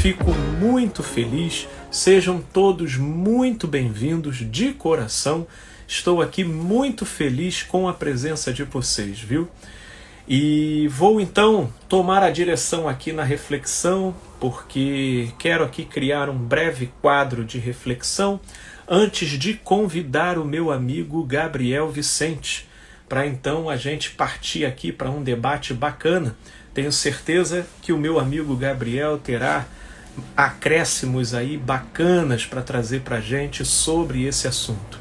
fico muito feliz. Sejam todos muito bem-vindos de coração. Estou aqui muito feliz com a presença de vocês, viu? E vou então tomar a direção aqui na reflexão, porque quero aqui criar um breve quadro de reflexão antes de convidar o meu amigo Gabriel Vicente, para então a gente partir aqui para um debate bacana. Tenho certeza que o meu amigo Gabriel terá acréscimos aí bacanas para trazer para a gente sobre esse assunto.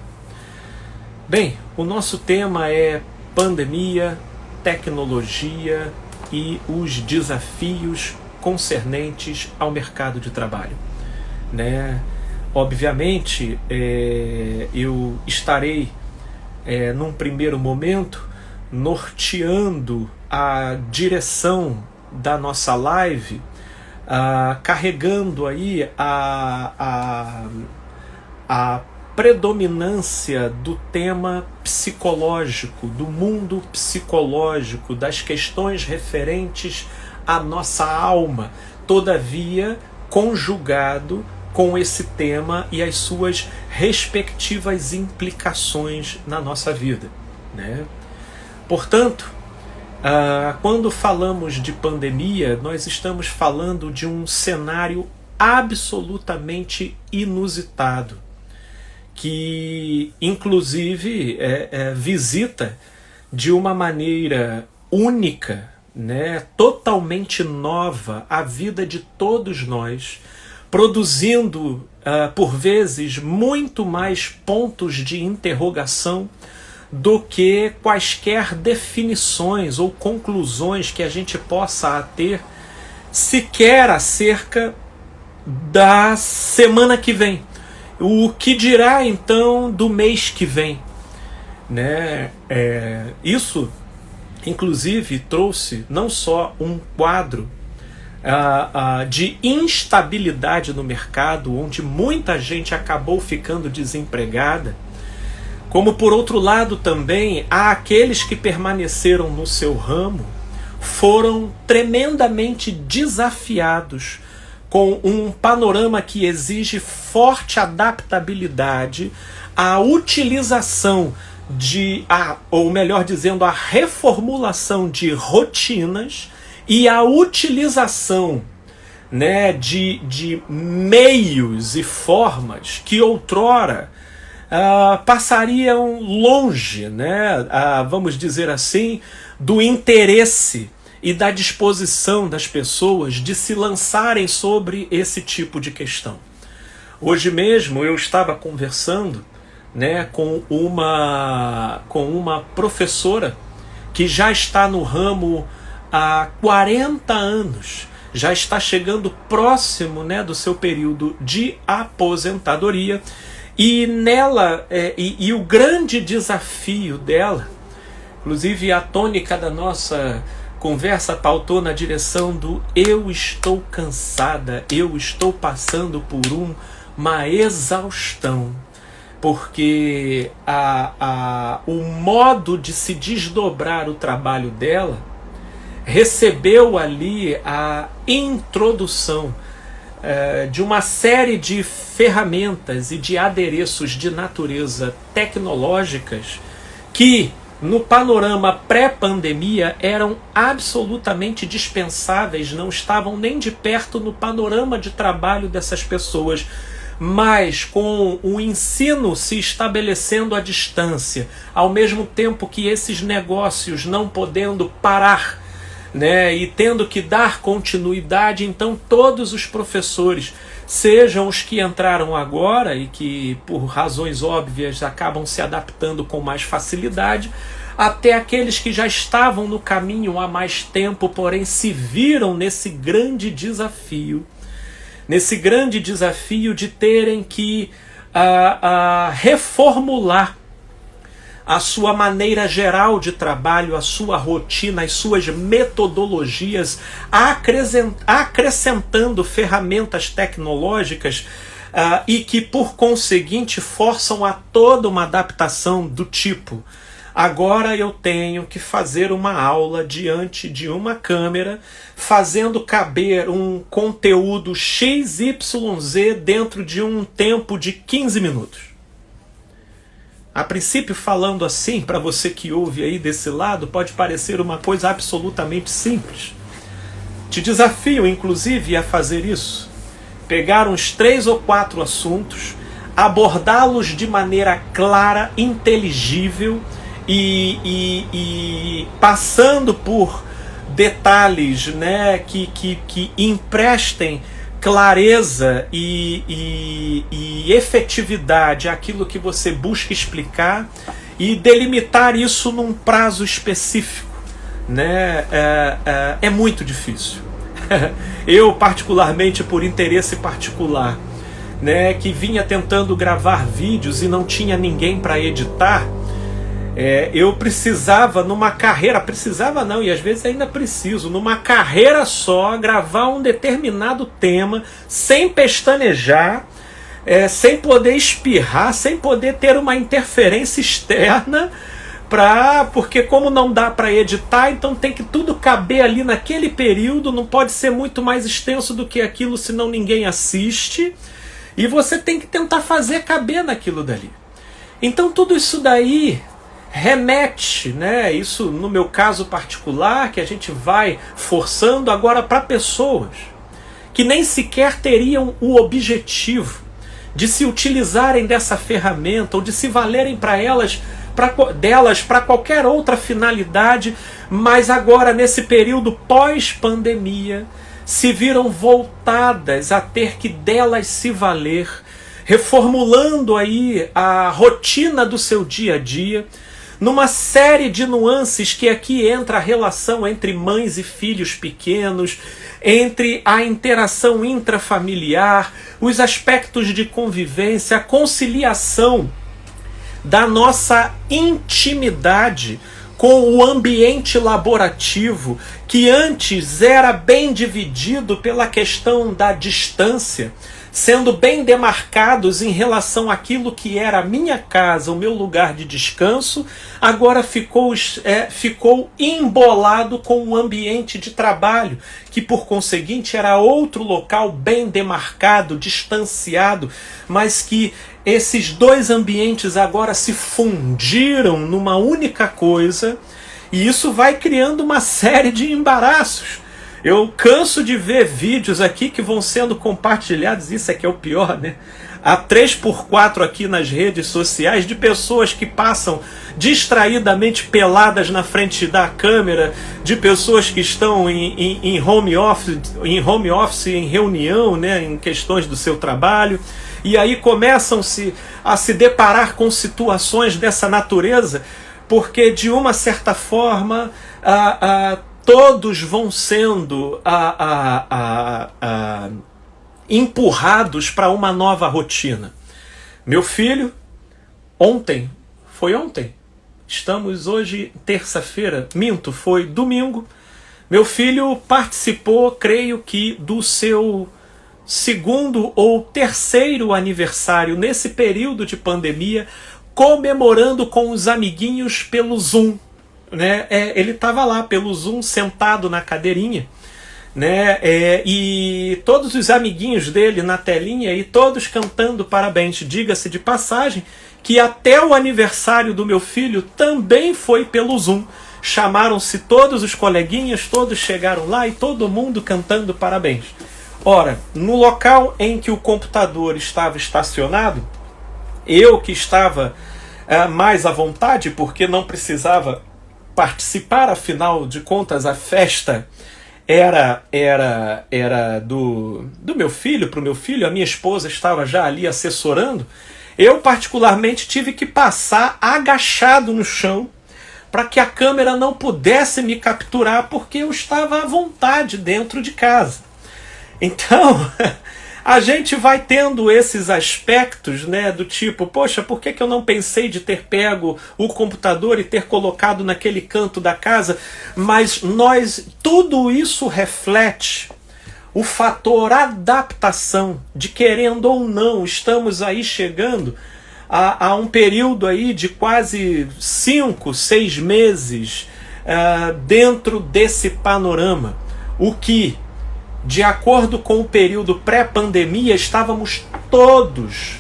Bem, o nosso tema é pandemia, tecnologia e os desafios concernentes ao mercado de trabalho, né? Obviamente, eu estarei, num primeiro momento, norteando a direção da nossa live, carregando aí a predominância do tema psicológico, do mundo psicológico, das questões referentes à nossa alma, todavia conjugado com esse tema e as suas respectivas implicações na nossa vida, né? Portanto, quando falamos de pandemia, nós estamos falando de um cenário absolutamente inusitado, que inclusive visita de uma maneira única, né, totalmente nova, a vida de todos nós, produzindo por vezes muito mais pontos de interrogação do que quaisquer definições ou conclusões que a gente possa ter sequer acerca da semana que vem. O que dirá então do mês que vem, né? Isso, inclusive, trouxe não só um quadro de instabilidade no mercado, onde muita gente acabou ficando desempregada, como por outro lado também há aqueles que permaneceram no seu ramo, foram tremendamente desafiados com um panorama que exige forte adaptabilidade à utilização ou melhor dizendo, a reformulação de rotinas e a utilização, né, de meios e formas que outrora passariam longe, né, vamos dizer assim, do interesse e da disposição das pessoas de se lançarem sobre esse tipo de questão. Hoje mesmo eu estava conversando, né, com uma professora que já está no ramo há 40 anos, já está chegando próximo, né, do seu período de aposentadoria, e nela, e o grande desafio dela, inclusive a tônica da nossa conversa pautou na direção do eu estou cansada, eu estou passando por uma exaustão, porque o modo de se desdobrar o trabalho dela recebeu ali a introdução de uma série de ferramentas e de adereços de natureza tecnológicas que, no panorama pré-pandemia, eram absolutamente dispensáveis, não estavam nem de perto no panorama de trabalho dessas pessoas. Mas com o ensino se estabelecendo à distância, ao mesmo tempo que esses negócios não podendo parar, né, e tendo que dar continuidade, então todos os professores, sejam os que entraram agora e que por razões óbvias acabam se adaptando com mais facilidade, até aqueles que já estavam no caminho há mais tempo, porém se viram nesse grande desafio de terem que reformular a sua maneira geral de trabalho, a sua rotina, as suas metodologias, acrescentando ferramentas tecnológicas e que, por conseguinte, forçam a toda uma adaptação do tipo agora eu tenho que fazer uma aula diante de uma câmera, fazendo caber um conteúdo XYZ dentro de um tempo de 15 minutos. A princípio, falando assim, para você que ouve aí desse lado, pode parecer uma coisa absolutamente simples. Te desafio, inclusive, a fazer isso. Pegar uns 3 ou 4 assuntos, abordá-los de maneira clara, inteligível e passando por detalhes, né, que emprestem clareza e efetividade àquilo que você busca explicar e delimitar isso num prazo específico, né? É muito difícil. Eu, particularmente, por interesse particular, né, que vinha tentando gravar vídeos e não tinha ninguém para editar, eu precisava numa carreira, precisava não, e às vezes ainda preciso, numa carreira só, gravar um determinado tema, sem pestanejar, sem poder espirrar, sem poder ter uma interferência externa, porque como não dá para editar, então tem que tudo caber ali naquele período, não pode ser muito mais extenso do que aquilo, senão ninguém assiste, e você tem que tentar fazer caber naquilo dali. Então tudo isso daí remete, né, isso no meu caso particular, que a gente vai forçando agora para pessoas que nem sequer teriam o objetivo de se utilizarem dessa ferramenta ou de se valerem delas para qualquer outra finalidade, mas agora nesse período pós-pandemia se viram voltadas a ter que delas se valer, reformulando aí a rotina do seu dia a dia, numa série de nuances que aqui entra a relação entre mães e filhos pequenos, entre a interação intrafamiliar, os aspectos de convivência, a conciliação da nossa intimidade com o ambiente laborativo, que antes era bem dividido pela questão da distância, sendo bem demarcados em relação àquilo que era a minha casa, o meu lugar de descanso, agora ficou embolado com o ambiente de trabalho, que por conseguinte era outro local bem demarcado, distanciado, mas que esses dois ambientes agora se fundiram numa única coisa, e isso vai criando uma série de embaraços. Eu canso de ver vídeos aqui que vão sendo compartilhados, isso é que é o pior, né? Há 3x4 aqui nas redes sociais de pessoas que passam distraidamente peladas na frente da câmera, de pessoas que estão em home office, em reunião, né, em questões do seu trabalho, e aí começam a se deparar com situações dessa natureza, porque de uma certa forma todos vão sendo empurrados para uma nova rotina. Meu filho, ontem, estamos hoje terça-feira, foi domingo, meu filho participou, creio que, do seu 2º ou 3º aniversário nesse período de pandemia, comemorando com os amiguinhos pelo Zoom. Né? Ele estava lá pelo Zoom, sentado na cadeirinha, né? E todos os amiguinhos dele na telinha e todos cantando parabéns. Diga-se de passagem que até o aniversário do meu filho também foi pelo Zoom. Chamaram-se todos os coleguinhas, todos chegaram lá e todo mundo cantando parabéns. Ora, no local em que o computador estava estacionado, eu que estava mais à vontade, porque não precisava participar, afinal de contas a festa era do meu filho, para o meu filho, a minha esposa estava já ali assessorando, eu particularmente tive que passar agachado no chão para que a câmera não pudesse me capturar, porque eu estava à vontade dentro de casa. Então, a gente vai tendo esses aspectos, né, do tipo, poxa, por que eu não pensei de ter pego o computador e ter colocado naquele canto da casa? Mas tudo isso reflete o fator adaptação, de querendo ou não, estamos aí chegando há um período aí de quase 5, 6 meses dentro desse panorama, o que, de acordo com o período pré-pandemia, estávamos todos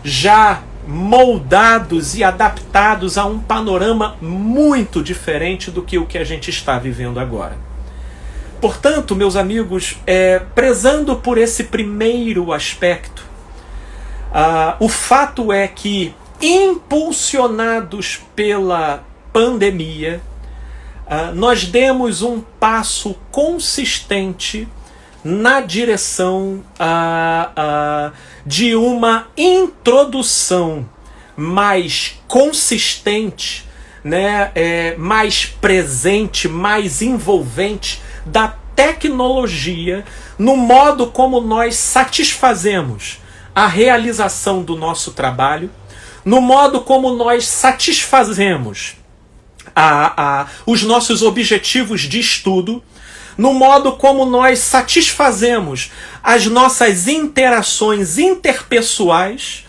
já moldados e adaptados a um panorama muito diferente do que o que a gente está vivendo agora. Portanto, meus amigos, prezando por esse primeiro aspecto, o fato é que, impulsionados pela pandemia, nós demos um passo consistente na direção de uma introdução mais consistente, né, mais presente, mais envolvente da tecnologia no modo como nós satisfazemos a realização do nosso trabalho, no modo como nós satisfazemos os nossos objetivos de estudo, no modo como nós satisfazemos as nossas interações interpessoais,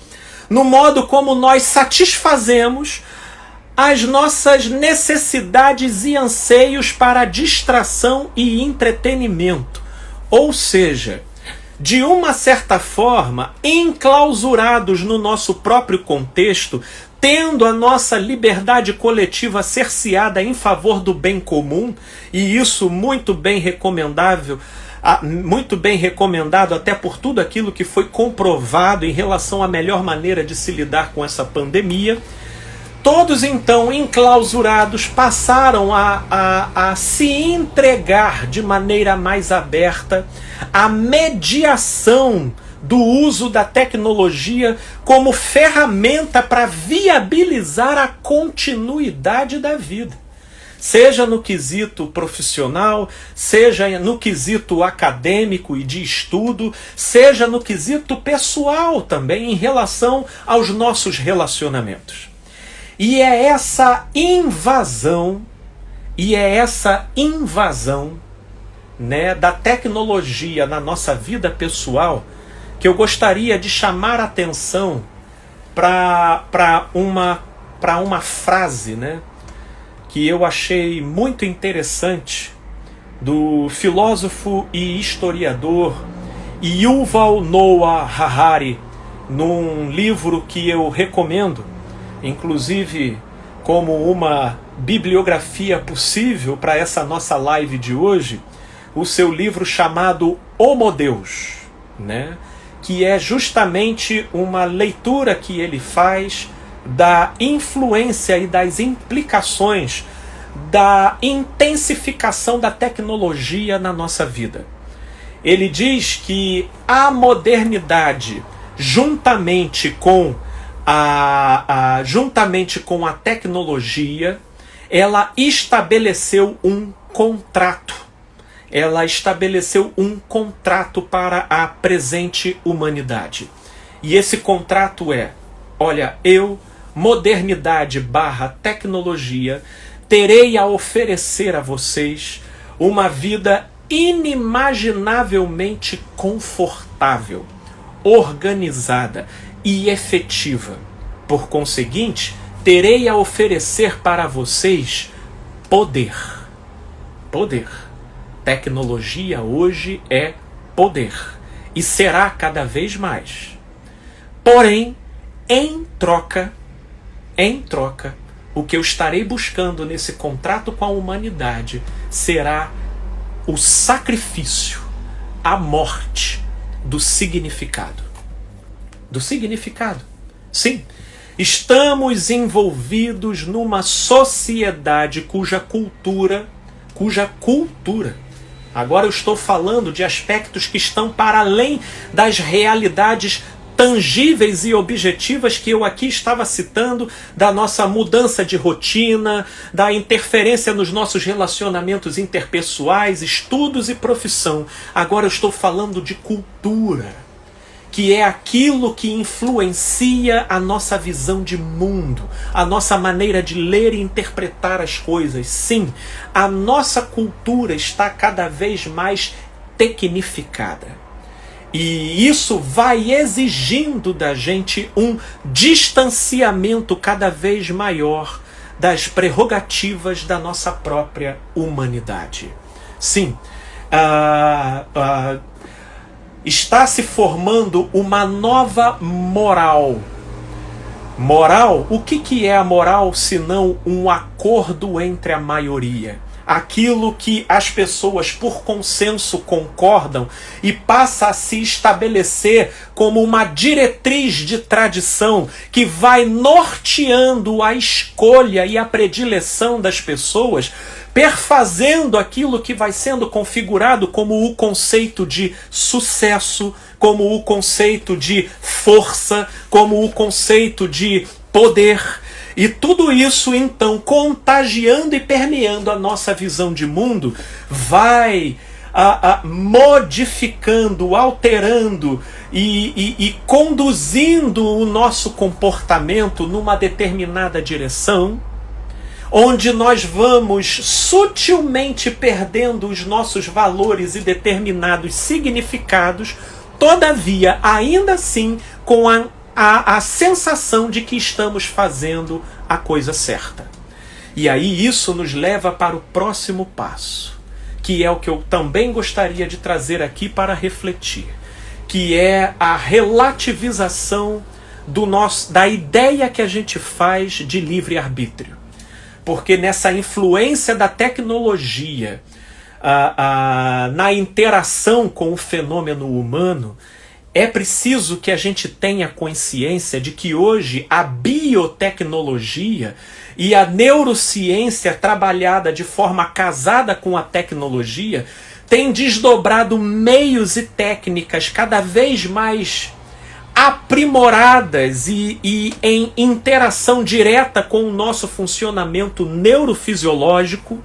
no modo como nós satisfazemos as nossas necessidades e anseios para distração e entretenimento. Ou seja, de uma certa forma, enclausurados no nosso próprio contexto, tendo a nossa liberdade coletiva cerceada em favor do bem comum, e isso muito bem recomendado até por tudo aquilo que foi comprovado em relação à melhor maneira de se lidar com essa pandemia, todos então enclausurados passaram a se entregar de maneira mais aberta à mediação do uso da tecnologia como ferramenta para viabilizar a continuidade da vida. Seja no quesito profissional, seja no quesito acadêmico e de estudo, seja no quesito pessoal também, em relação aos nossos relacionamentos. E é essa invasão, né, da tecnologia na nossa vida pessoal que eu gostaria de chamar a atenção para uma frase, né, que eu achei muito interessante do filósofo e historiador Yuval Noah Harari, num livro que eu recomendo, inclusive como uma bibliografia possível para essa nossa live de hoje, o seu livro chamado Homo Deus, né? Que é justamente uma leitura que ele faz da influência e das implicações da intensificação da tecnologia na nossa vida. Ele diz que a modernidade, juntamente com a tecnologia, ela estabeleceu um contrato. Ela estabeleceu um contrato para a presente humanidade. E esse contrato é: olha, eu, modernidade / tecnologia, terei a oferecer a vocês uma vida inimaginavelmente confortável, organizada e efetiva. Por conseguinte, terei a oferecer para vocês poder. Poder. Tecnologia hoje é poder e será cada vez mais. Porém, em troca, o que eu estarei buscando nesse contrato com a humanidade será o sacrifício, a morte do significado. Do significado. Sim, estamos envolvidos numa sociedade cuja cultura, agora eu estou falando de aspectos que estão para além das realidades tangíveis e objetivas que eu aqui estava citando, da nossa mudança de rotina, da interferência nos nossos relacionamentos interpessoais, estudos e profissão. Agora eu estou falando de cultura, que é aquilo que influencia a nossa visão de mundo, a nossa maneira de ler e interpretar as coisas. Sim, a nossa cultura está cada vez mais tecnificada. E isso vai exigindo da gente um distanciamento cada vez maior das prerrogativas da nossa própria humanidade. Sim, está se formando uma nova moral. Moral, o que é a moral senão um acordo entre a maioria? Aquilo que as pessoas por consenso concordam e passa a se estabelecer como uma diretriz de tradição que vai norteando a escolha e a predileção das pessoas, perfazendo aquilo que vai sendo configurado como o conceito de sucesso, como o conceito de força, como o conceito de poder. E tudo isso, então, contagiando e permeando a nossa visão de mundo, vai modificando, alterando e conduzindo o nosso comportamento numa determinada direção, onde nós vamos sutilmente perdendo os nossos valores e determinados significados, todavia, ainda assim, com a sensação de que estamos fazendo a coisa certa. E aí isso nos leva para o próximo passo, que é o que eu também gostaria de trazer aqui para refletir, que é a relativização da ideia que a gente faz de livre-arbítrio. Porque nessa influência da tecnologia na interação com o fenômeno humano, é preciso que a gente tenha consciência de que hoje a biotecnologia e a neurociência trabalhada de forma casada com a tecnologia tem desdobrado meios e técnicas cada vez mais aprimoradas e em interação direta com o nosso funcionamento neurofisiológico,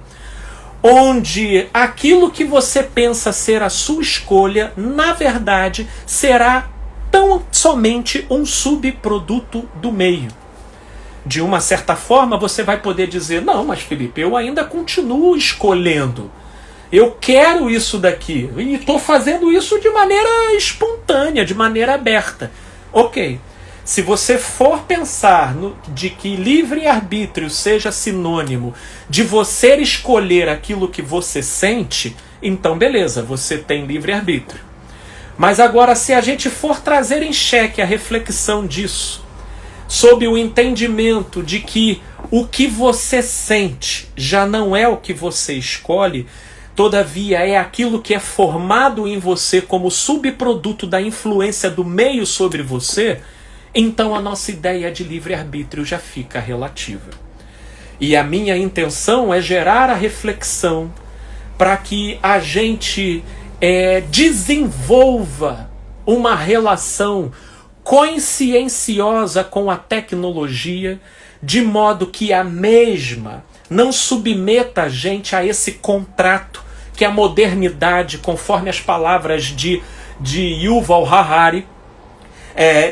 onde aquilo que você pensa ser a sua escolha, na verdade, será tão somente um subproduto do meio. De uma certa forma, você vai poder dizer, não, mas Felipe, eu ainda continuo escolhendo. Eu quero isso daqui. E estou fazendo isso de maneira espontânea, de maneira aberta. Ok. Se você for pensar de que livre-arbítrio seja sinônimo de você escolher aquilo que você sente, então beleza, você tem livre-arbítrio. Mas agora, se a gente for trazer em xeque a reflexão disso, sob o entendimento de que o que você sente já não é o que você escolhe, todavia é aquilo que é formado em você como subproduto da influência do meio sobre você, então a nossa ideia de livre-arbítrio já fica relativa. E a minha intenção é gerar a reflexão para que a gente desenvolva uma relação conscienciosa com a tecnologia, de modo que a mesma não submeta a gente a esse contrato que a modernidade, conforme as palavras de Yuval Harari,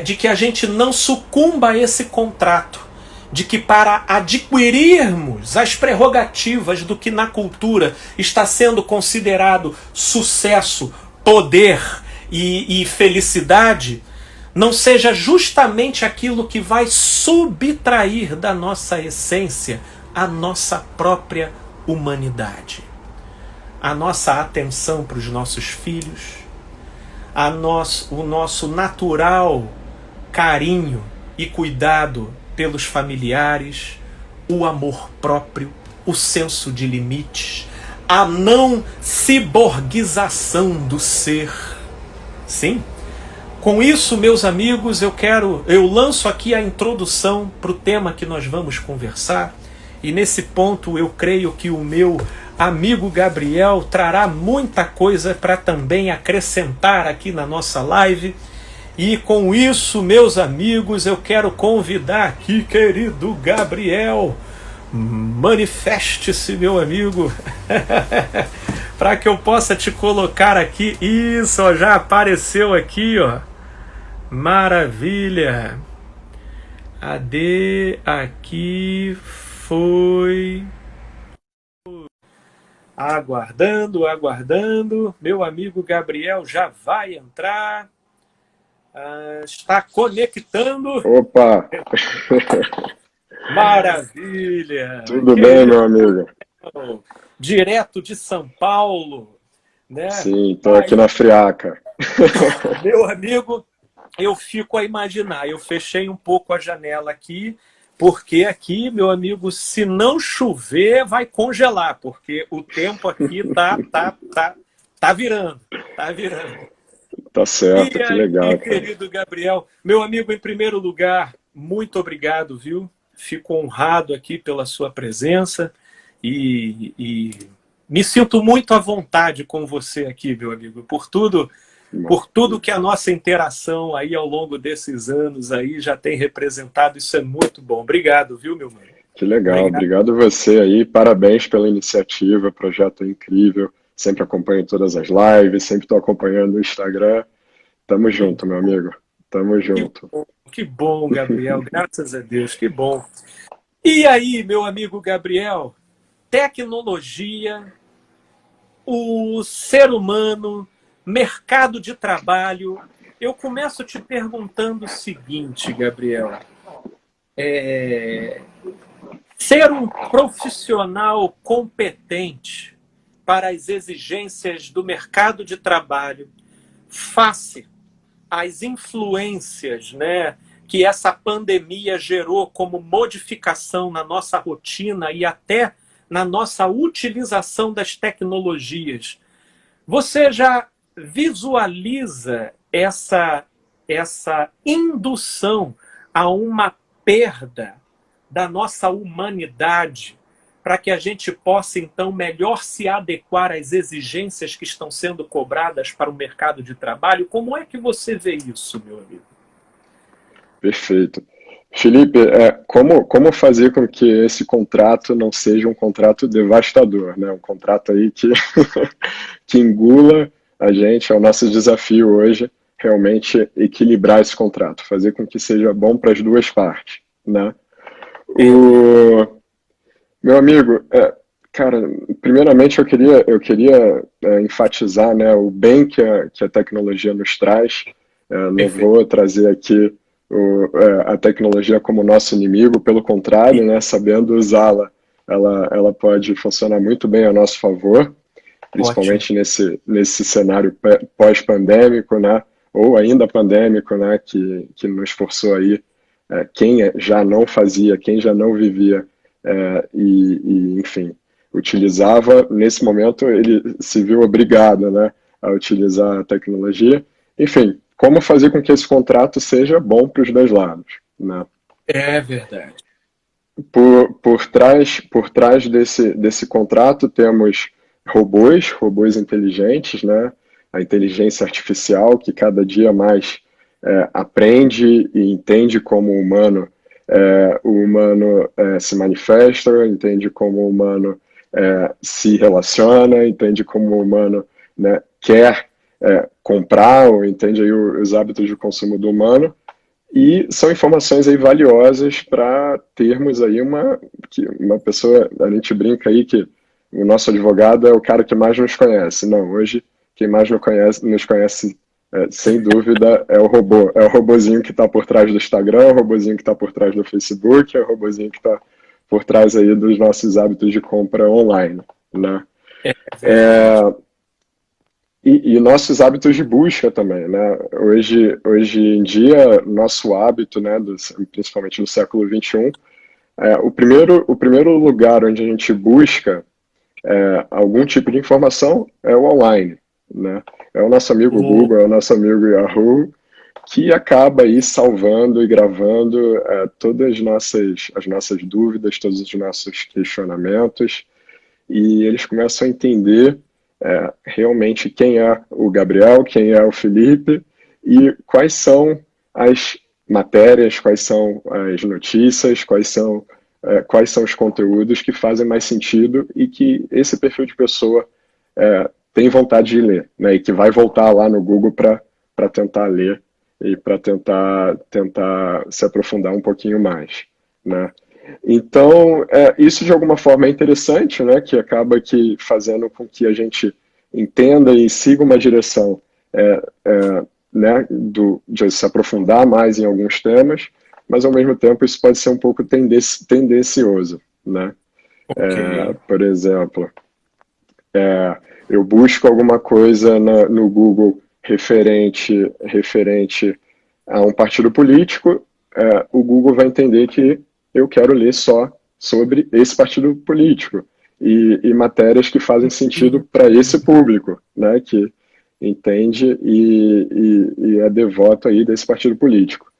de que a gente não sucumba a esse contrato, de que para adquirirmos as prerrogativas do que na cultura está sendo considerado sucesso, poder e felicidade, não seja justamente aquilo que vai subtrair da nossa essência a nossa própria humanidade. A nossa atenção para os nossos filhos, o nosso natural carinho e cuidado pelos familiares, o amor próprio, o senso de limites, a não ciborguização do ser. Sim? Com isso, meus amigos, eu lanço aqui a introdução para o tema que nós vamos conversar, e nesse ponto eu creio que o meu amigo Gabriel trará muita coisa para também acrescentar aqui na nossa live. E com isso, meus amigos, eu quero convidar aqui, querido Gabriel, manifeste-se, meu amigo, para que eu possa te colocar aqui. Isso, ó, já apareceu aqui, ó. Maravilha. Aqui foi. Aguardando, aguardando. Meu amigo Gabriel já vai entrar. Está conectando. Opa! Maravilha! Tudo Que bem, isso? meu amigo? Direto de São Paulo, né? Sim, tô aqui Aí, na friaca. meu amigo, eu fico a imaginar. Eu fechei um pouco a janela aqui, porque aqui, meu amigo, se não chover, vai congelar, porque o tempo aqui tá virando, tá virando. Tá E certo, que aí, legal, cara. querido Gabriel, meu amigo, em primeiro lugar, muito obrigado, viu? Fico honrado aqui pela sua presença e me sinto muito à vontade com você aqui, meu amigo, Bom, por tudo que a nossa interação aí ao longo desses anos aí já tem representado. Isso é muito bom. Obrigado, viu, meu mano? que legal. Obrigado. Obrigado você aí, parabéns pela iniciativa, projeto é incrível. Sempre acompanho todas as lives, sempre estou acompanhando o Instagram. Tamo Que, junto, meu amigo. Tamo que junto. bom, que bom, Gabriel. Graças a Deus, que bom. E aí, meu amigo Gabriel, tecnologia, o ser humano, mercado de trabalho. Eu começo te perguntando o seguinte, Gabriel: ser um profissional competente para as exigências do mercado de trabalho, face às influências, né, que essa pandemia gerou como modificação na nossa rotina e até na nossa utilização das tecnologias. Você já visualiza essa indução a uma perda da nossa humanidade para que a gente possa, então, melhor se adequar às exigências que estão sendo cobradas para o mercado de trabalho? Como é que você vê isso, meu amigo? Perfeito. Felipe, como fazer com que esse contrato não seja um contrato devastador, né? Um contrato aí que, que engula a gente, é o nosso desafio hoje, realmente equilibrar esse contrato, fazer com que seja bom para as duas partes, né? É verdade. O meu amigo, cara, primeiramente eu queria enfatizar, né, o bem que a tecnologia nos traz. Não Perfeito. vou trazer aqui a tecnologia como nosso inimigo, pelo contrário, né, sabendo usá-la, ela pode funcionar muito bem a nosso favor, Ótimo. principalmente nesse cenário pós-pandêmico, né, ou ainda pandêmico, né, que nos forçou aí, quem já não fazia, quem já não vivia, enfim, utilizava, nesse momento ele se viu obrigado, né, a utilizar a tecnologia. Enfim, como fazer com que esse contrato seja bom para os dois lados, né? É verdade. Por trás desse contrato temos robôs inteligentes, né? A inteligência artificial que cada dia mais aprende e entende como o humano se manifesta, entende como o humano se relaciona, entende como o humano, né, quer comprar, ou entende aí os hábitos de consumo do humano, e são informações aí valiosas para termos aí uma pessoa, a gente brinca aí que o nosso advogado é o cara que mais nos conhece. Não, hoje quem mais nos conhece, sem dúvida, é o robozinho que está por trás do Instagram, é o robozinho que está por trás do Facebook, é o robozinho que está por trás aí dos nossos hábitos de compra online, né? É verdade. E nossos hábitos de busca também, né? Hoje em dia, nosso hábito, né, principalmente no século XXI, o primeiro lugar onde a gente busca algum tipo de informação é o online, né? É o nosso amigo Oh, Google, é o nosso amigo Yahoo, que acaba aí salvando e gravando todas as nossas dúvidas, todos os nossos questionamentos, e eles começam a entender realmente quem é o Gabriel, quem é o Felipe e quais são as matérias, quais são as notícias, quais são os conteúdos que fazem mais sentido e que esse perfil de pessoa tem vontade de ler, né? E que vai voltar lá no Google para tentar ler e para tentar se aprofundar um pouquinho mais, né? Então, isso de alguma forma é interessante, né, que acaba que fazendo com que a gente entenda e siga uma direção, né, de se aprofundar mais em alguns temas, mas ao mesmo tempo isso pode ser um pouco tendencioso, né? Ok. Por exemplo, eu busco alguma coisa no Google referente a um partido político, o Google vai entender que eu quero ler só sobre esse partido político e matérias que fazem sentido para esse público, né, que entende e é devoto aí desse partido político.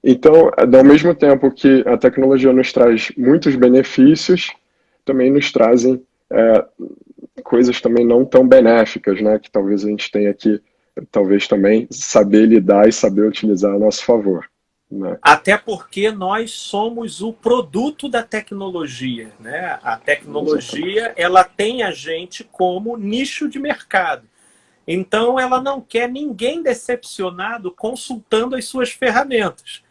Então, ao mesmo tempo que a tecnologia nos traz muitos benefícios, também nos trazem coisas também não tão benéficas, né? Que talvez a gente tenha que, talvez também saber lidar e saber utilizar a nosso favor, né? Até porque nós somos o produto da tecnologia, né? A tecnologia, Exatamente. ela tem a gente como nicho de mercado. Então, ela não quer ninguém decepcionado consultando as suas ferramentas.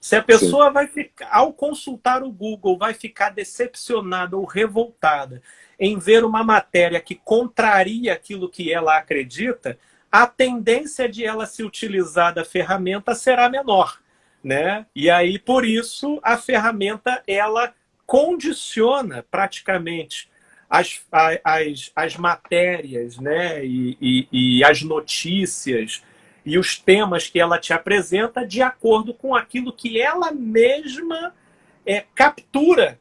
Se a Sim, pessoa vai ficar, ao consultar o Google, vai ficar decepcionada ou revoltada em ver uma matéria que contraria aquilo que ela acredita, a tendência de ela se utilizar da ferramenta será menor, né? E aí, por isso, a ferramenta ela condiciona praticamente as matérias, né? E as notícias e os temas que ela te apresenta de acordo com aquilo que ela mesma captura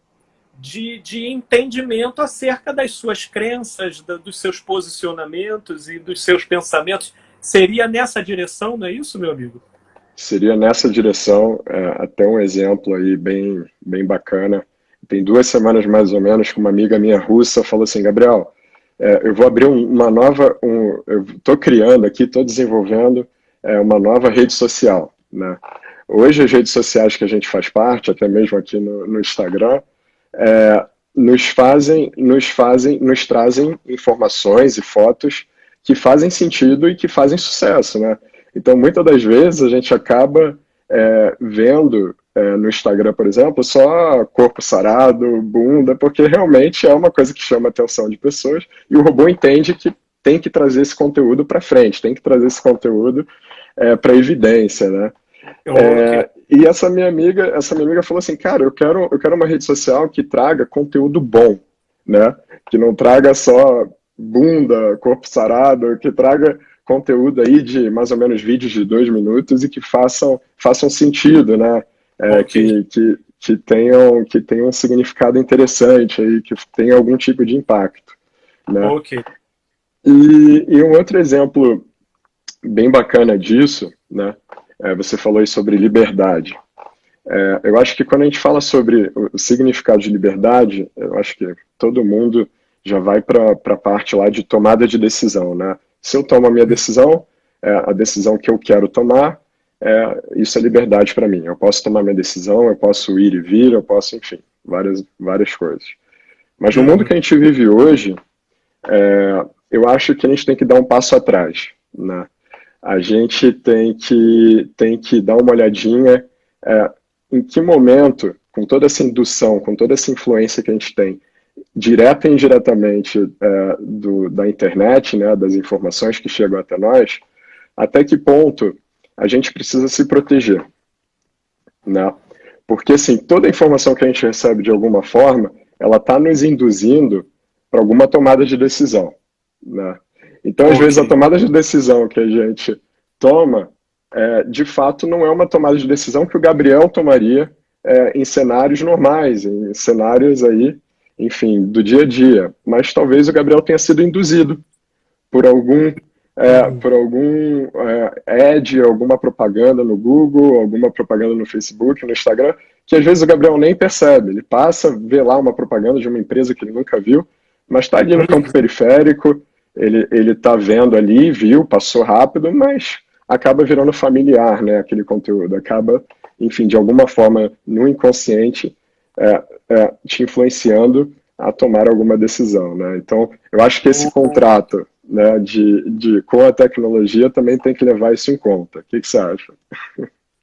de entendimento acerca das suas crenças, dos seus posicionamentos e dos seus pensamentos. Seria nessa direção, não é isso, meu amigo? seria nessa direção, até um exemplo aí bem bacana. Tem 2 semanas mais ou menos que uma amiga minha russa falou assim, Gabriel, eu vou abrir uma nova, eu estou criando aqui, estou desenvolvendo uma nova rede social, né? Hoje as redes sociais que a gente faz parte, até mesmo aqui no Instagram, nos trazem informações e fotos que fazem sentido e que fazem sucesso, né? Então, muitas das vezes a gente acaba vendo no Instagram, por exemplo, só corpo sarado, bunda, porque realmente é uma coisa que chama a atenção de pessoas e o robô entende que tem que trazer esse conteúdo para frente, tem que trazer esse conteúdo para evidência, né? Ok. E essa minha amiga falou assim, cara, eu quero uma rede social que traga conteúdo bom, né? Que não traga só bunda, corpo sarado, que traga conteúdo aí de mais ou menos vídeos de 2 minutos e que façam sentido, né? Ok. Que tenham um significado interessante aí, que tenham algum tipo de impacto, né? Ok. E um outro exemplo bem bacana disso, né? Você falou aí sobre liberdade. Eu acho que quando a gente fala sobre o significado de liberdade, eu acho que todo mundo já vai para a parte lá de tomada de decisão, né? Se eu tomo a minha decisão, a decisão que eu quero tomar, isso é liberdade para mim. Eu posso tomar minha decisão, eu posso ir e vir, eu posso, enfim, várias coisas. Mas no mundo Uhum. que a gente vive hoje, eu acho que a gente tem que dar um passo atrás, né? A gente tem que dar uma olhadinha em que momento, com toda essa indução, com toda essa influência que a gente tem, direta e indiretamente da internet, né, das informações que chegam até nós, até que ponto a gente precisa se proteger, né? Porque assim, toda a informação que a gente recebe de alguma forma, ela está nos induzindo para alguma tomada de decisão, né? Então, às vezes, a Ok. tomada de decisão que a gente toma, de fato, não é uma tomada de decisão que o Gabriel tomaria em cenários normais, em cenários aí, enfim, do dia a dia. Mas talvez o Gabriel tenha sido induzido por algum Uhum. ad, alguma propaganda no Google, alguma propaganda no Facebook, no Instagram, que às vezes o Gabriel nem percebe. Ele passa, vê lá uma propaganda de uma empresa que ele nunca viu, mas está ali no campo Uhum. periférico, ele está vendo ali, viu, passou rápido, mas acaba virando familiar, né, aquele conteúdo. Acaba, enfim, de alguma forma, no inconsciente, te influenciando a tomar alguma decisão, né? Então, eu acho que esse contrato, né, com a tecnologia também tem que levar isso em conta. O que você acha?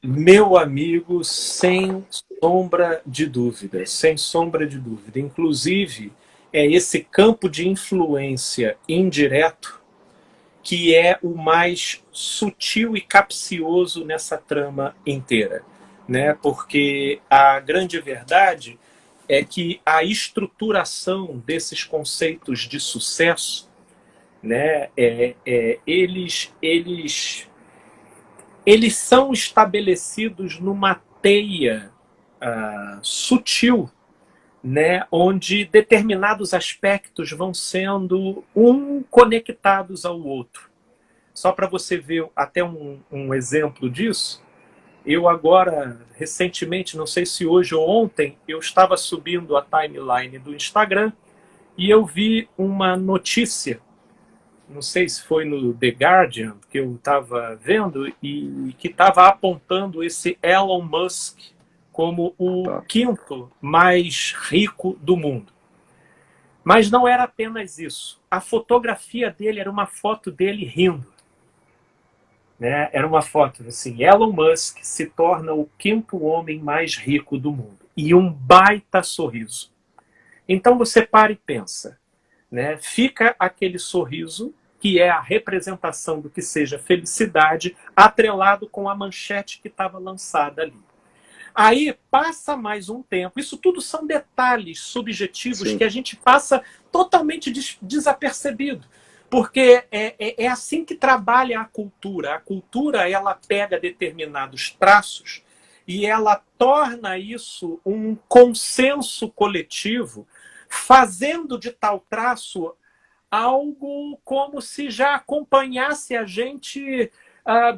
Meu amigo, sem sombra de dúvida, sem sombra de dúvida. Inclusive, é esse campo de influência indireto que é o mais sutil e capcioso nessa trama inteira, né? Porque a grande verdade é que a estruturação desses conceitos de sucesso, né, eles são estabelecidos numa teia sutil, né, onde determinados aspectos vão sendo conectados ao outro. Só para você ver até um exemplo disso, eu agora, recentemente, não sei se hoje ou ontem, eu estava subindo a timeline do Instagram e eu vi uma notícia, não sei se foi no The Guardian, que eu estava vendo, e que estava apontando esse Elon Musk como o quinto mais rico do mundo. Mas não era apenas isso. A fotografia dele era uma foto dele rindo. Né? Era uma foto assim, Elon Musk se torna o quinto homem mais rico do mundo. E um baita sorriso. Então você para e pensa. Né? Fica aquele sorriso, que é a representação do que seja felicidade, atrelado com a manchete que estava lançada ali. Aí passa mais um tempo. Isso tudo são detalhes subjetivos Sim. que a gente passa totalmente desapercebido. Porque é assim que trabalha a cultura. A cultura, ela pega determinados traços e ela torna isso um consenso coletivo, fazendo de tal traço algo como se já acompanhasse a gente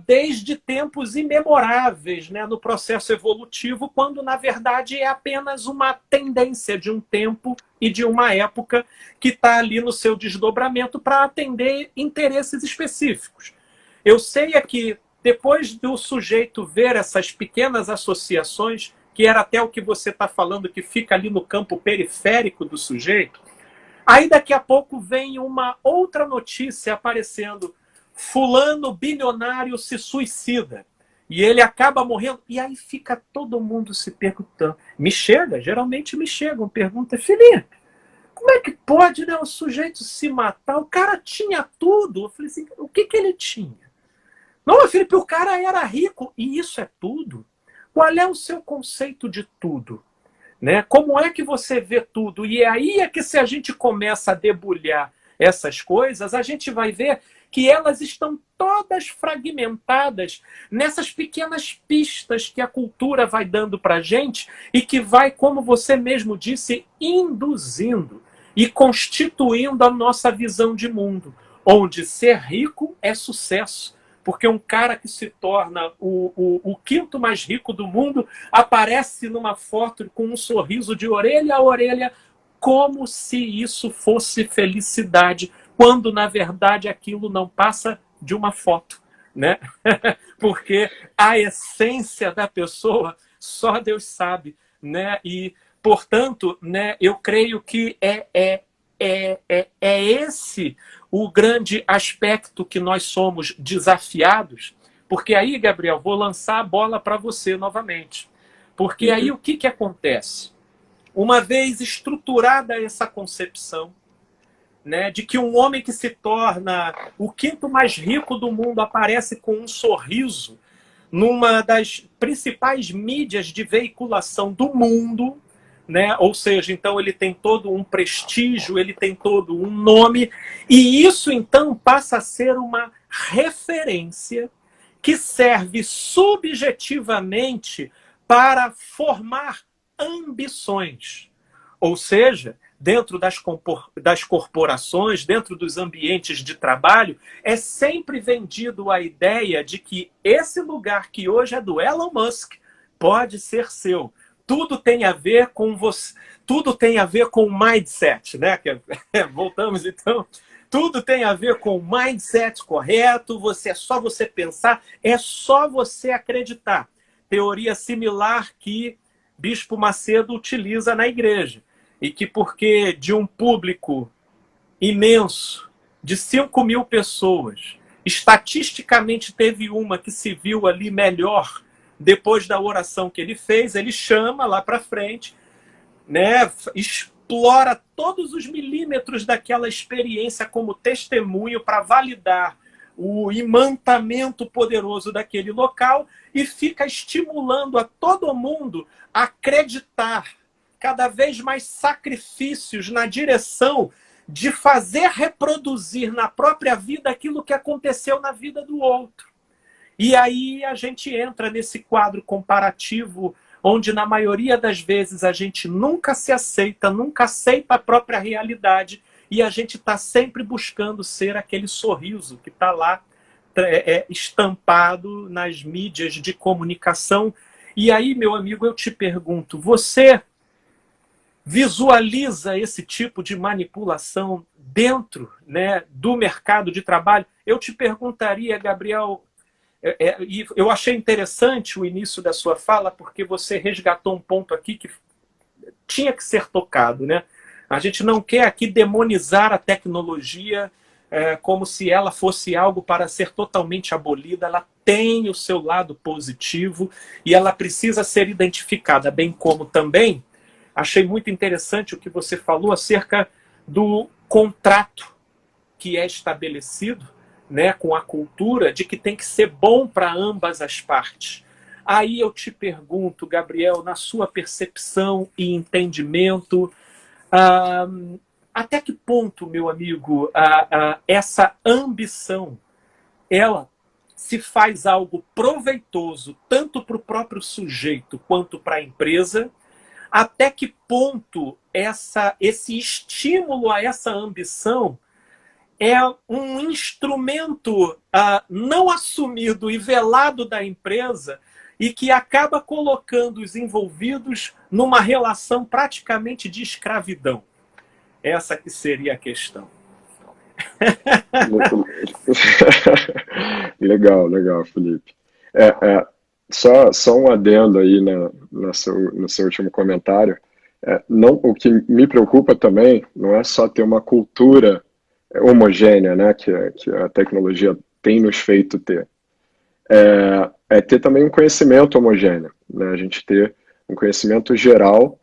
desde tempos imemoráveis, né, no processo evolutivo, quando, na verdade, é apenas uma tendência de um tempo e de uma época que está ali no seu desdobramento para atender interesses específicos. Eu sei é que, depois do sujeito ver essas pequenas associações, que era até o que você está falando, que fica ali no campo periférico do sujeito, aí daqui a pouco vem uma outra notícia aparecendo: fulano bilionário se suicida. E ele acaba morrendo. E aí fica todo mundo se perguntando. Geralmente me chegam, pergunta, Felipe, como é que pode, né, o sujeito se matar? O cara tinha tudo. Eu falei assim, o que ele tinha? Não, Felipe, o cara era rico. E isso é tudo? Qual é o seu conceito de tudo? Né? Como é que você vê tudo? E aí é que, se a gente começa a debulhar essas coisas, a gente vai ver que elas estão todas fragmentadas nessas pequenas pistas que a cultura vai dando para a gente e que vai, como você mesmo disse, induzindo e constituindo a nossa visão de mundo, onde ser rico é sucesso. Porque um cara que se torna o quinto mais rico do mundo aparece numa foto com um sorriso de orelha a orelha, como se isso fosse felicidade, quando, na verdade, aquilo não passa de uma foto. Né? Porque a essência da pessoa só Deus sabe. Né? E, portanto, né, eu creio que é esse o grande aspecto que nós somos desafiados, porque aí, Gabriel, vou lançar a bola para você novamente. Porque aí o que acontece? Uma vez estruturada essa concepção, né, de que um homem que se torna o quinto mais rico do mundo aparece com um sorriso numa das principais mídias de veiculação do mundo, né? Ou seja, então ele tem todo um prestígio, ele tem todo um nome, e isso então passa a ser uma referência que serve subjetivamente para formar ambições. Ou seja, dentro das corporações, dentro dos ambientes de trabalho, é sempre vendido a ideia de que esse lugar que hoje é do Elon Musk pode ser seu. Tudo tem a ver com você, tudo tem a ver com o mindset, né? Voltamos então. Tudo tem a ver com o mindset correto, é só você pensar, é só você acreditar. Teoria similar que Bispo Macedo utiliza na igreja. E que, porque de um público imenso, de 5.000 pessoas, estatisticamente teve uma que se viu ali melhor depois da oração que ele fez, ele chama lá para frente, né, explora todos os milímetros daquela experiência como testemunho para validar o imantamento poderoso daquele local e fica estimulando a todo mundo a acreditar cada vez mais sacrifícios na direção de fazer reproduzir na própria vida aquilo que aconteceu na vida do outro. E aí a gente entra nesse quadro comparativo onde, na maioria das vezes, a gente nunca se aceita, nunca aceita a própria realidade e a gente está sempre buscando ser aquele sorriso que está lá estampado nas mídias de comunicação. E aí, meu amigo, eu te pergunto, você visualiza esse tipo de manipulação dentro, né, do mercado de trabalho? Eu te perguntaria, Gabriel, e eu achei interessante o início da sua fala, porque você resgatou um ponto aqui que tinha que ser tocado, né? A gente não quer aqui demonizar a tecnologia como se ela fosse algo para ser totalmente abolida. Ela tem o seu lado positivo e ela precisa ser identificada, bem como também achei muito interessante o que você falou acerca do contrato que é estabelecido, né, com a cultura de que tem que ser bom para ambas as partes. Aí eu te pergunto, Gabriel, na sua percepção e entendimento, até que ponto, meu amigo, essa ambição, ela se faz algo proveitoso tanto para o próprio sujeito quanto para a empresa? Até que ponto esse estímulo a essa ambição é um instrumento não assumido e velado da empresa e que acaba colocando os envolvidos numa relação praticamente de escravidão? Essa que seria a questão. Legal, Felipe. Só um adendo aí no seu último comentário. O que me preocupa também não é só ter uma cultura homogênea, né, que a tecnologia tem nos feito ter. Ter também um conhecimento homogêneo, né, a gente ter um conhecimento geral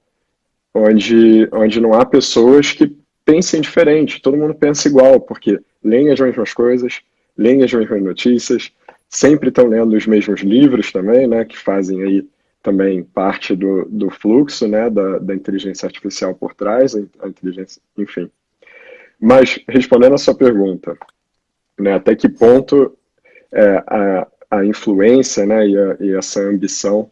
onde não há pessoas que pensem diferente, todo mundo pensa igual, porque leem as mesmas coisas, leem as mesmas notícias, sempre estão lendo os mesmos livros também, né, que fazem aí também parte do fluxo, né, da inteligência artificial por trás, a inteligência, enfim. Mas, respondendo a sua pergunta, né, até que ponto a influência, né, e essa ambição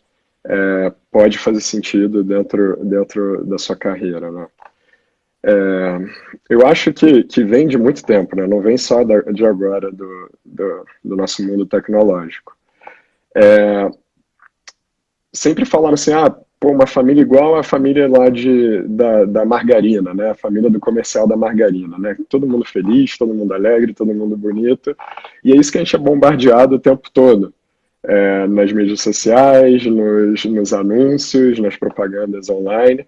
pode fazer sentido dentro da sua carreira, né? Eu acho que vem de muito tempo, né? Não vem só de agora do nosso mundo tecnológico. Sempre falaram assim, uma família igual à família lá da margarina, né? A família do comercial da margarina, né? Todo mundo feliz, todo mundo alegre, todo mundo bonito. E é isso que a gente é bombardeado o tempo todo. Nas mídias sociais, nos anúncios, nas propagandas online,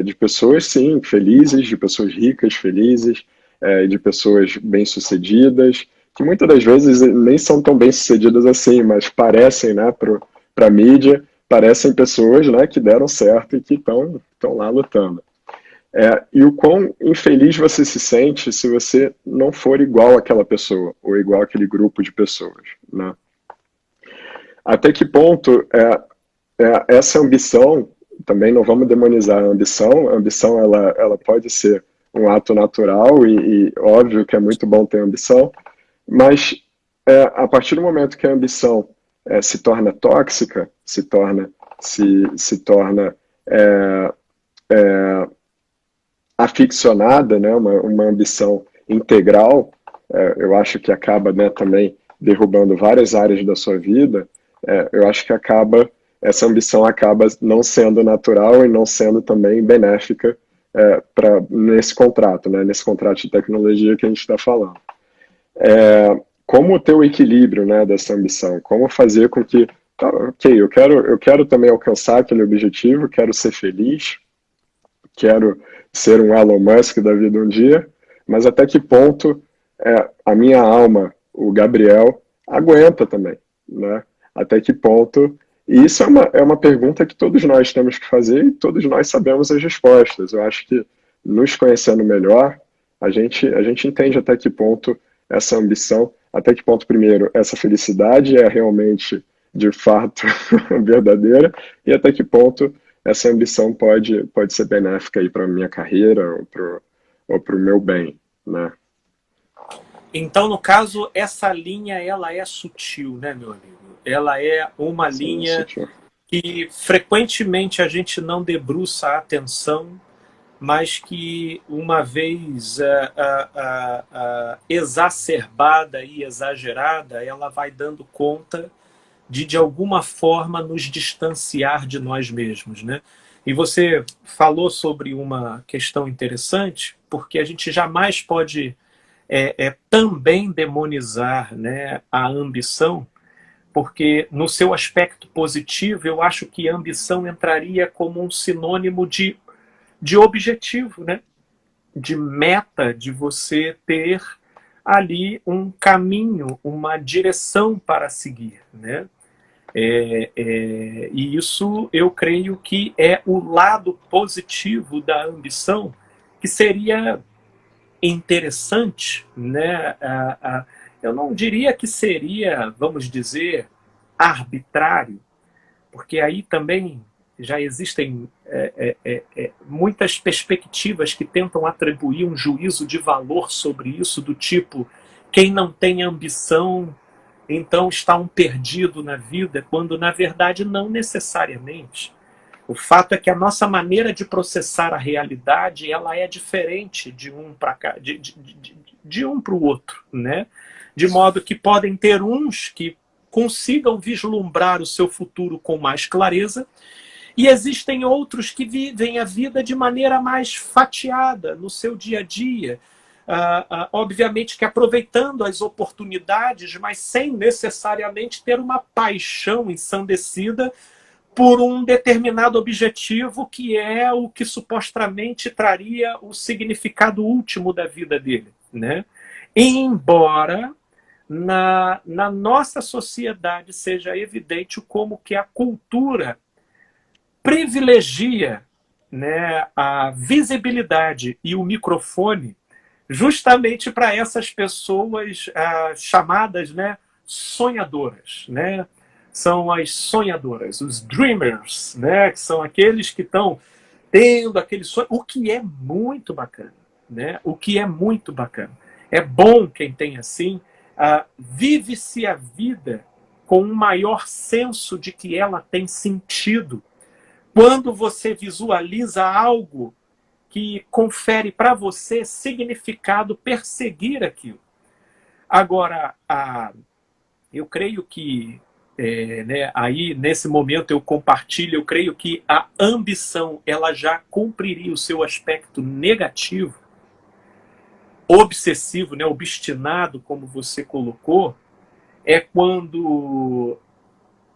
de pessoas, sim, felizes, de pessoas ricas, felizes, de pessoas bem-sucedidas, que muitas das vezes nem são tão bem-sucedidas assim, mas parecem, né, para a mídia, parecem pessoas, né, que deram certo e que estão lá lutando. E o quão infeliz você se sente se você não for igual àquela pessoa, ou igual àquele grupo de pessoas, né? Até que ponto essa ambição, também não vamos demonizar a ambição ela pode ser um ato natural e óbvio que é muito bom ter ambição, mas a partir do momento que a ambição se torna tóxica, se torna aficionada, né, uma ambição integral, eu acho que acaba, né, também derrubando várias áreas da sua vida. Eu acho que essa ambição acaba não sendo natural e não sendo também benéfica nesse contrato, né, nesse contrato de tecnologia que a gente está falando. Como ter o equilíbrio, né, dessa ambição? Como fazer com que, ok, eu quero também alcançar aquele objetivo, quero ser feliz, quero ser um Elon Musk da vida um dia, mas até que ponto a minha alma, o Gabriel, aguenta também, né? Até que ponto E isso é uma pergunta que todos nós temos que fazer e todos nós sabemos as respostas. Eu acho que, nos conhecendo melhor, a gente entende até que ponto essa ambição, até que ponto, primeiro, essa felicidade é realmente, de fato, verdadeira, e até que ponto essa ambição pode ser benéfica aí para a minha carreira ou para o meu bem, né? Então, no caso, essa linha ela é sutil, né, meu amigo? Ela é uma Sim, isso linha aqui. que frequentemente a gente não debruça a atenção, mas que uma vez exacerbada e exagerada, ela vai dando conta de alguma forma nos distanciar de nós mesmos, né? E você falou sobre uma questão interessante, porque a gente jamais pode também demonizar, né, a ambição, porque no seu aspecto positivo eu acho que a ambição entraria como um sinônimo de objetivo, né? De meta, de você ter ali um caminho, uma direção para seguir, né? E isso eu creio que é o lado positivo da ambição, que seria interessante, né? Eu não diria que seria, vamos dizer, arbitrário, porque aí também já existem muitas perspectivas que tentam atribuir um juízo de valor sobre isso, do tipo, quem não tem ambição, então está um perdido na vida, quando na verdade não necessariamente. O fato é que a nossa maneira de processar a realidade ela é diferente de um para cá, de um para o outro, né? De modo que podem ter uns que consigam vislumbrar o seu futuro com mais clareza, e existem outros que vivem a vida de maneira mais fatiada no seu dia a dia, obviamente que aproveitando as oportunidades, mas sem necessariamente ter uma paixão ensandecida por um determinado objetivo que é o que supostamente traria o significado último da vida dele, né? Embora na nossa sociedade seja evidente como que a cultura privilegia, né, a visibilidade e o microfone justamente para essas pessoas chamadas, né, sonhadoras, né? São as sonhadoras, os dreamers, né? Que são aqueles que estão tendo aquele sonho, o que é muito bacana, né? O que é muito bacana. É bom quem tem assim, vive-se a vida com um maior senso de que ela tem sentido. Quando você visualiza algo que confere para você significado perseguir aquilo. Agora, eu creio que, né, aí nesse momento eu compartilho, eu creio que a ambição ela já cumpriria o seu aspecto negativo, obsessivo, né, obstinado, como você colocou, é quando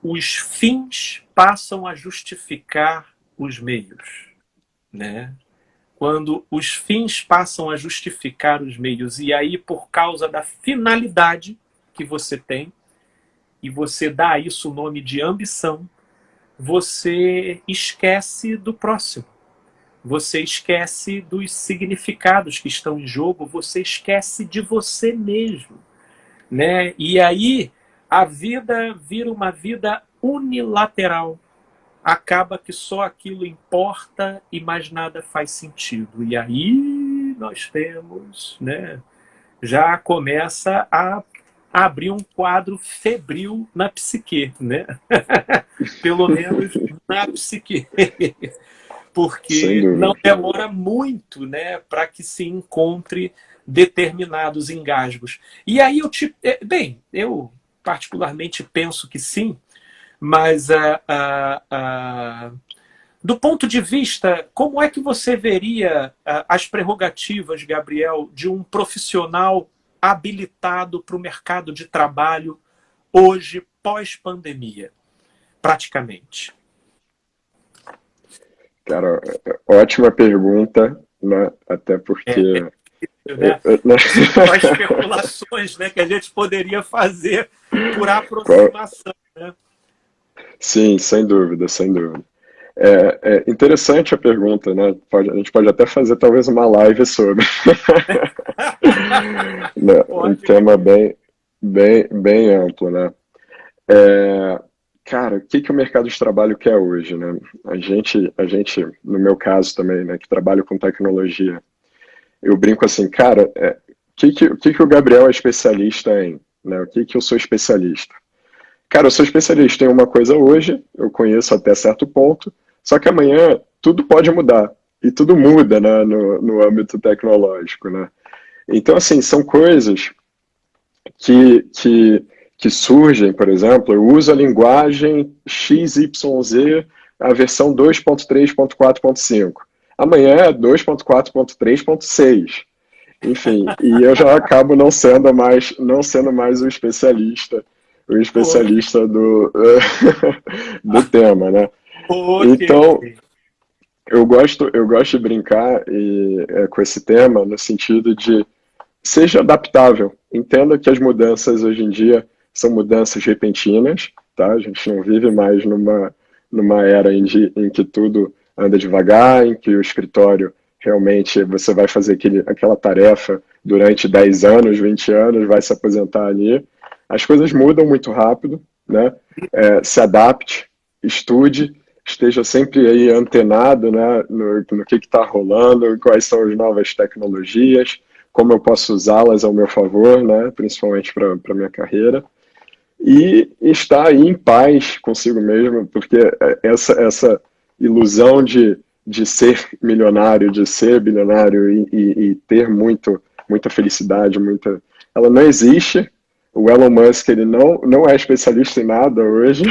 os fins passam a justificar os meios, né? Quando os fins passam a justificar os meios, e aí por causa da finalidade que você tem, e você dá a isso o nome de ambição, você esquece do próximo, você esquece dos significados que estão em jogo, você esquece de você mesmo, né? E aí a vida vira uma vida unilateral, acaba que só aquilo importa e mais nada faz sentido. E aí nós temos, né, já começa a abrir um quadro febril na psique, né? Pelo menos na psique. Sem Porque não dúvida. demora muito, né, para que se encontre determinados engasgos. E aí bem, eu particularmente penso que sim, mas do ponto de vista, como é que você veria as prerrogativas, Gabriel, de um profissional habilitado para o mercado de trabalho hoje, pós-pandemia, praticamente? Cara, ótima pergunta, né? Até porque Né? né? Só especulações, né, que a gente poderia fazer por Qual, aproximação. Né? Sim, sem dúvida, sem dúvida. É interessante a pergunta, né? A gente pode até fazer talvez uma live sobre. Né? Um Pode tema crer. bem amplo, né? É, cara, o que que o mercado de trabalho quer hoje, né? No meu caso também, né, que trabalho com tecnologia, eu brinco assim, cara, o que que o Gabriel é especialista em, né? O que que eu sou especialista? Cara, eu sou especialista em uma coisa hoje, eu conheço até certo ponto, só que amanhã tudo pode mudar. E tudo muda, né, no âmbito tecnológico, né? Então, assim, são coisas que, que, que surgem, por exemplo, eu uso a linguagem XYZ, a versão 2.3.4.5. Amanhã é 2.4.3.6. Enfim, e eu já acabo não sendo mais o Ok, especialista do tema, né? ok. Então, eu gosto de brincar com esse tema no sentido de seja adaptável. Entenda que as mudanças hoje em dia são mudanças repentinas, tá? A gente não vive mais numa era em que tudo anda devagar, em que o escritório realmente você vai fazer aquela tarefa durante 10 anos, 20 anos, vai se aposentar ali. As coisas mudam muito rápido, né? Se adapte, estude, esteja sempre aí antenado, né, no que está rolando, quais são as novas tecnologias, como eu posso usá-las ao meu favor, né, principalmente para a minha carreira, e estar aí em paz consigo mesmo, porque essa ilusão de ser milionário, de ser bilionário e ter muita felicidade, ela não existe. O Elon Musk ele não é especialista em nada hoje,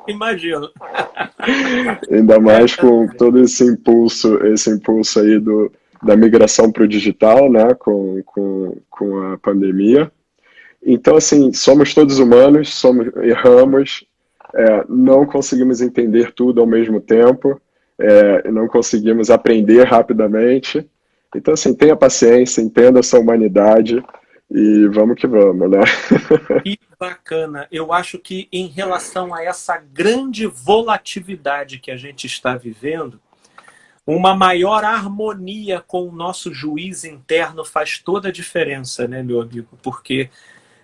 Imagino. ainda É mais com verdade. todo esse impulso aí da migração para o digital, né, com a pandemia. Então, assim, somos todos humanos, erramos, não conseguimos entender tudo ao mesmo tempo, não conseguimos aprender rapidamente. Então, assim, tenha paciência, entenda essa humanidade e vamos que vamos, né? Que bacana. Eu acho que em relação a essa grande volatilidade que a gente está vivendo, uma maior harmonia com o nosso juiz interno faz toda a diferença, né, meu amigo? Porque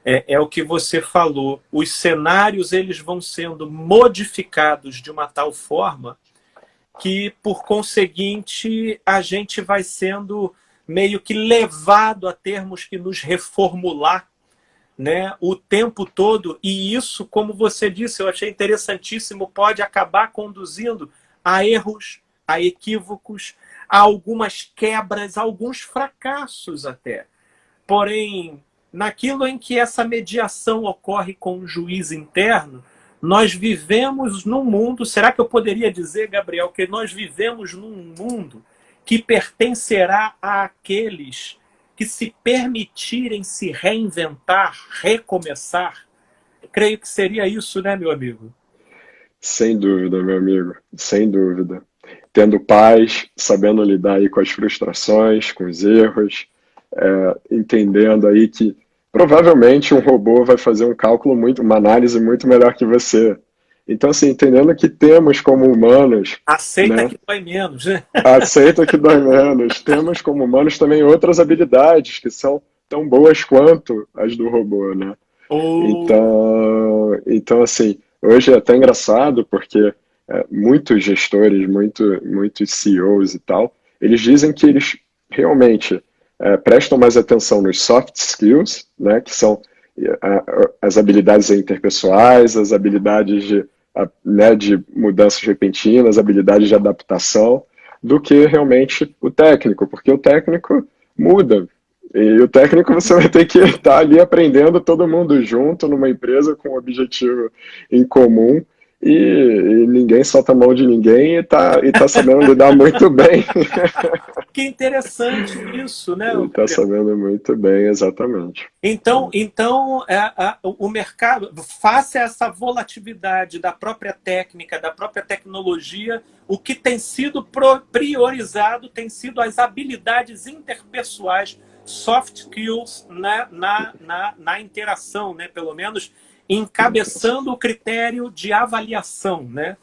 é o que você falou, os cenários eles vão sendo modificados de uma tal forma que, por conseguinte, a gente vai sendo meio que levado a termos que nos reformular, né, o tempo todo, e isso, como você disse, eu achei interessantíssimo, pode acabar conduzindo a erros, a equívocos, a algumas quebras, a alguns fracassos até. Porém, naquilo em que essa mediação ocorre com o juiz interno, nós vivemos num mundo, será que eu poderia dizer, Gabriel, que nós vivemos num mundo que pertencerá àqueles que se permitirem se reinventar, recomeçar? Creio que seria isso, né, meu amigo? Sem dúvida, meu amigo, sem dúvida. Tendo paz, sabendo lidar aí com as frustrações, com os erros, entendendo aí que provavelmente um robô vai fazer uma análise muito melhor que você. Então, assim, entendendo que temos como humanos, Aceita né, que dói menos, né? aceita que dói menos, temos como humanos também outras habilidades que são tão boas quanto as do robô, né? Ou Então assim, hoje é até engraçado porque muitos gestores, muitos CEOs e tal, eles dizem que eles realmente prestam mais atenção nos soft skills, né, que são as habilidades interpessoais, as habilidades né, de mudanças repentinas, as habilidades de adaptação, do que realmente o técnico, porque o técnico muda, e o técnico você vai ter que estar ali aprendendo todo mundo junto numa empresa com um objetivo em comum e ninguém solta a mão de ninguém e tá sabendo lidar muito bem. que interessante isso, né, E tá Gabriel? sabendo muito bem, exatamente. O mercado, face a essa volatilidade da própria técnica, da própria tecnologia, o que tem sido priorizado tem sido as habilidades interpessoais soft skills na interação, né? Pelo menos encabeçando o critério de avaliação, né?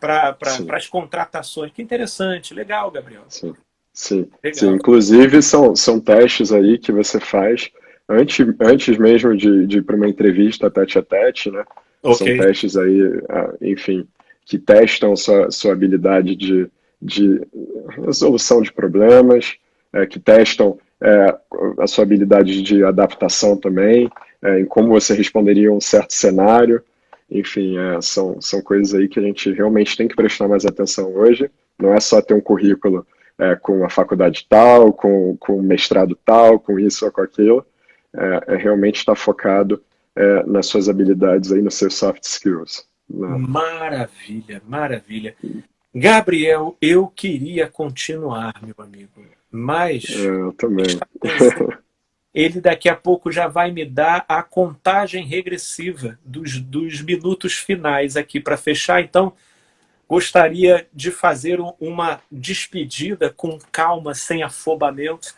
Para as contratações. Que interessante, legal, Gabriel. Sim, sim, Legal. sim. Inclusive, são testes aí que você faz antes mesmo de ir para uma entrevista tete a tete, né? São Ok. testes aí, enfim, que testam sua habilidade de resolução de problemas, que testam a sua habilidade de adaptação também, em como você responderia a um certo cenário. Enfim, são coisas aí que a gente realmente tem que prestar mais atenção hoje. Não é só ter um currículo com a faculdade tal, com mestrado tal, com isso ou com aquilo. Realmente estar focado nas suas habilidades aí, nos seus soft skills. Né? Maravilha, maravilha. Gabriel, eu queria continuar, meu amigo, mas Eu também. ele daqui a pouco já vai me dar a contagem regressiva dos minutos finais aqui para fechar. Então, gostaria de fazer uma despedida com calma, sem afobamento.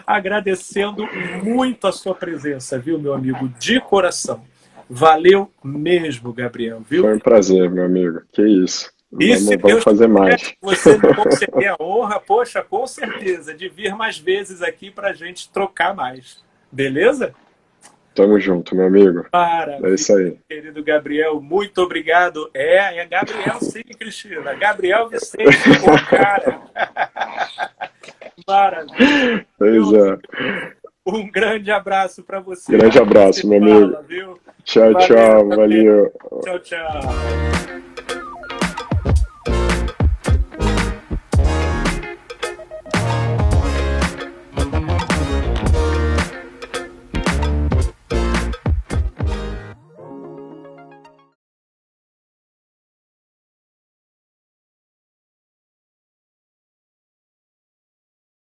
Agradecendo muito a sua presença, viu, meu amigo? De coração. Valeu mesmo, Gabriel, viu? Foi um prazer, meu amigo. Que isso. E se Vamos Deus fazer quiser, mais. você me conceder a honra, poxa, com certeza, de vir mais vezes aqui para a gente trocar mais. Beleza? Tamo junto, meu amigo. É Maravilha, isso aí. querido Gabriel. Muito obrigado. É Gabriel sim, Cristina. Gabriel Vicente, o cara. Maravilha. Pois é. Um grande abraço para você. Grande abraço, meu amigo. Fala, viu? Tchau, Valeu, tchau. Valeu. tchau, tchau.